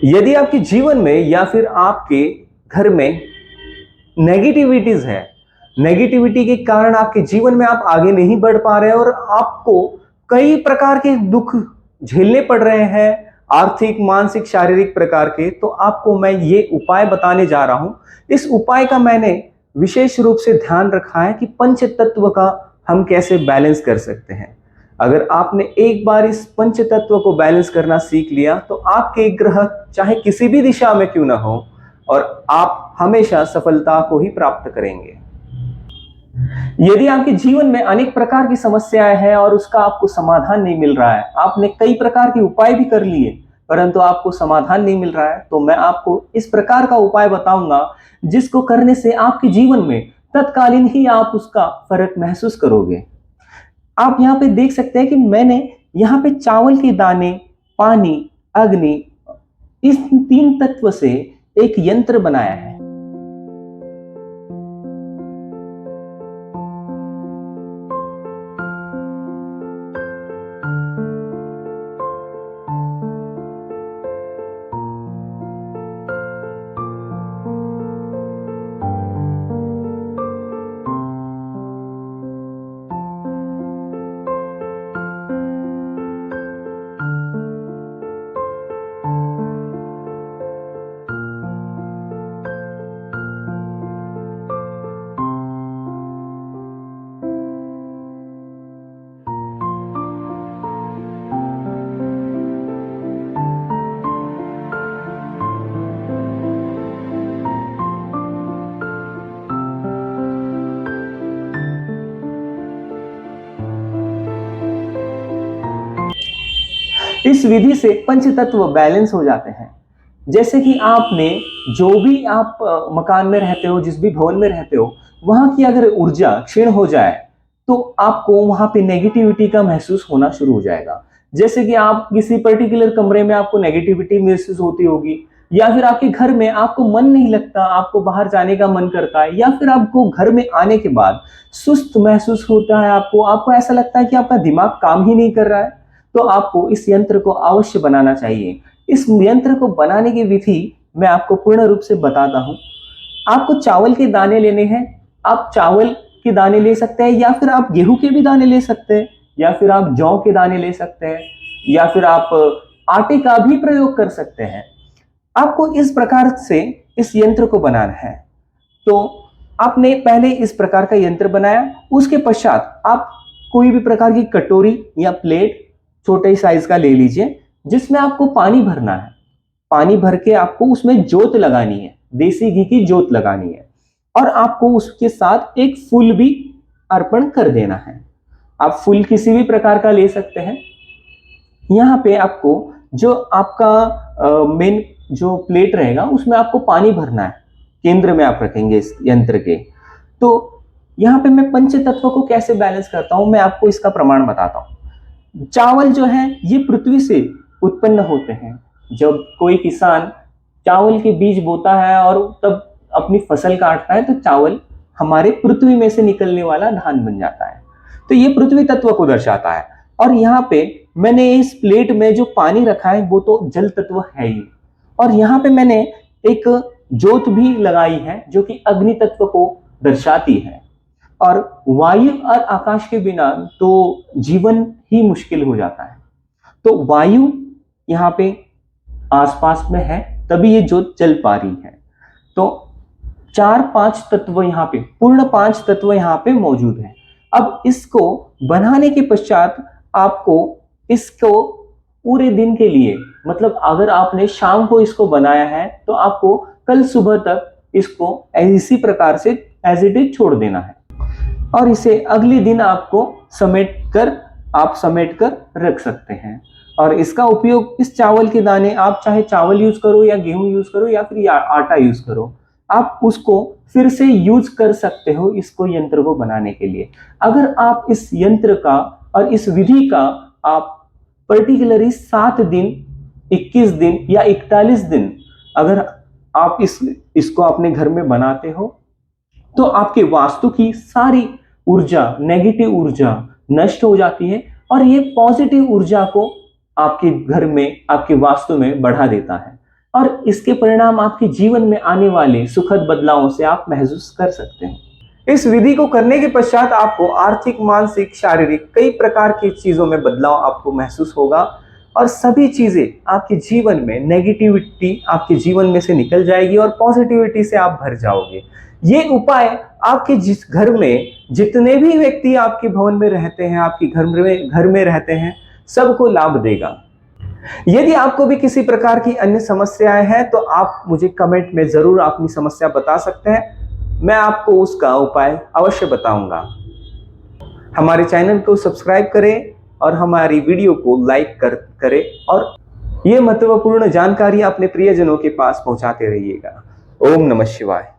यदि आपके जीवन में या फिर आपके घर में नेगेटिविटीज है, नेगेटिविटी के कारण आपके जीवन में आप आगे नहीं बढ़ पा रहे और आपको कई प्रकार के दुख झेलने पड़ रहे हैं, आर्थिक, मानसिक, शारीरिक प्रकार के, तो आपको मैं ये उपाय बताने जा रहा हूं। इस उपाय का मैंने विशेष रूप से ध्यान रखा है कि पंच तत्व का हम कैसे बैलेंस कर सकते हैं। अगर आपने एक बार इस पंच तत्व को बैलेंस करना सीख लिया तो आपके ग्रह चाहे किसी भी दिशा में क्यों ना हो और आप हमेशा सफलता को ही प्राप्त करेंगे। यदि आपके जीवन में अनेक प्रकार की समस्याएं हैं और उसका आपको समाधान नहीं मिल रहा है, आपने कई प्रकार के उपाय भी कर लिए परंतु आपको समाधान नहीं मिल रहा है, तो मैं आपको इस प्रकार का उपाय बताऊंगा जिसको करने से आपके जीवन में तत्कालीन ही आप उसका फर्क महसूस करोगे। आप यहाँ पे देख सकते हैं कि मैंने यहाँ पे चावल के दाने, पानी, अग्नि, इस तीन तत्व से एक यंत्र बनाया है। इस विधि से पंच तत्व बैलेंस हो जाते हैं। जैसे कि आपने जो भी आप मकान में रहते हो, जिस भी भवन में रहते हो, वहां की अगर ऊर्जा क्षीण हो जाए तो आपको वहां पे नेगेटिविटी का महसूस होना शुरू हो जाएगा। जैसे कि आप किसी पर्टिकुलर कमरे में आपको नेगेटिविटी महसूस होती होगी, या फिर आपके घर में आपको मन नहीं लगता, आपको बाहर जाने का मन करता है, या फिर आपको घर में आने के बाद सुस्त महसूस होता है, आपको ऐसा लगता है कि आपका दिमाग काम ही नहीं कर रहा है, तो आपको इस यंत्र को अवश्य बनाना चाहिए। इस यंत्र को बनाने की विधि मैं आपको पूर्ण रूप से बताता हूं। आपको चावल के दाने लेने हैं। आप चावल के दाने ले सकते हैं, या फिर आप गेहूं के भी दाने ले सकते हैं, या फिर आप जौ के दाने ले सकते हैं, या फिर आप आटे का भी प्रयोग कर सकते हैं। आपको इस प्रकार से इस यंत्र को बनाना है। तो आपने पहले इस प्रकार का यंत्र बनाया, उसके पश्चात आप कोई भी प्रकार की कटोरी या प्लेट छोटे साइज का ले लीजिए, जिसमें आपको पानी भरना है। पानी भर के आपको उसमें जोत लगानी है, देसी घी की जोत लगानी है, और आपको उसके साथ एक फूल भी अर्पण कर देना है। आप फूल किसी भी प्रकार का ले सकते हैं। यहाँ पे आपको जो आपका मेन जो प्लेट रहेगा उसमें आपको पानी भरना है, केंद्र में आप रखेंगे इस यंत्र के। तो यहाँ पे मैं पंच तत्व को कैसे बैलेंस करता हूँ, मैं आपको इसका प्रमाण बताता हूँ। चावल जो है ये पृथ्वी से उत्पन्न होते हैं। जब कोई किसान चावल के बीज बोता है और तब अपनी फसल काटता है, तो चावल हमारे पृथ्वी में से निकलने वाला धान बन जाता है। तो ये पृथ्वी तत्व को दर्शाता है। और यहाँ पे मैंने इस प्लेट में जो पानी रखा है वो तो जल तत्व है ही, और यहाँ पे मैंने एक जोत भी लगाई है जो कि अग्नि तत्व को दर्शाती है। और वायु और आकाश के बिना तो जीवन ही मुश्किल हो जाता है। तो वायु यहाँ पे आसपास में है, तभी ये जोत चल पा रही है। तो 4-5 तत्व यहाँ पे, पूर्ण 5 तत्व यहाँ पे मौजूद है। अब इसको बनाने के पश्चात आपको इसको पूरे दिन के लिए, मतलब अगर आपने शाम को इसको बनाया है तो आपको कल सुबह तक इसको इसी प्रकार से एज इट इज छोड़ देना है, और इसे अगले दिन आपको समेट कर रख सकते हैं। और इसका उपयोग, इस चावल के दाने, आप चाहे चावल यूज करो या गेहूं यूज करो या फिर आटा यूज करो, आप उसको फिर से यूज कर सकते हो इसको यंत्र को बनाने के लिए। अगर आप इस यंत्र का और इस विधि का आप पर्टिकुलरली 7 दिन, 21 दिन या 41 दिन अगर आप इसको अपने घर में बनाते हो, तो आपके वास्तु की सारी ऊर्जा, नेगेटिव ऊर्जा नष्ट हो जाती है, और ये पॉजिटिव ऊर्जा को आपके घर में, आपके वास्तु में बढ़ा देता है। और इसके परिणाम आपके जीवन में आने वाले सुखद बदलावों से आप महसूस कर सकते हैं। इस विधि को करने के पश्चात आपको आर्थिक, मानसिक, शारीरिक कई प्रकार की चीजों में बदलाव आपको महसूस होगा और सभी चीजें आपके जीवन में, नेगेटिविटी आपके जीवन में से निकल जाएगी और पॉजिटिविटी से आप भर जाओगे। ये उपाय आपके जिस घर में जितने भी व्यक्ति आपके भवन में रहते हैं, आपके घर में रहते हैं, सबको लाभ देगा। यदि आपको भी किसी प्रकार की अन्य समस्याएं हैं तो आप मुझे कमेंट में जरूर अपनी समस्या बता सकते हैं, मैं आपको उसका उपाय अवश्य बताऊंगा। हमारे चैनल को सब्सक्राइब करें और हमारी वीडियो को लाइक करें और ये महत्वपूर्ण जानकारी अपने प्रियजनों के पास पहुंचाते रहिएगा। ओम नमः शिवाय।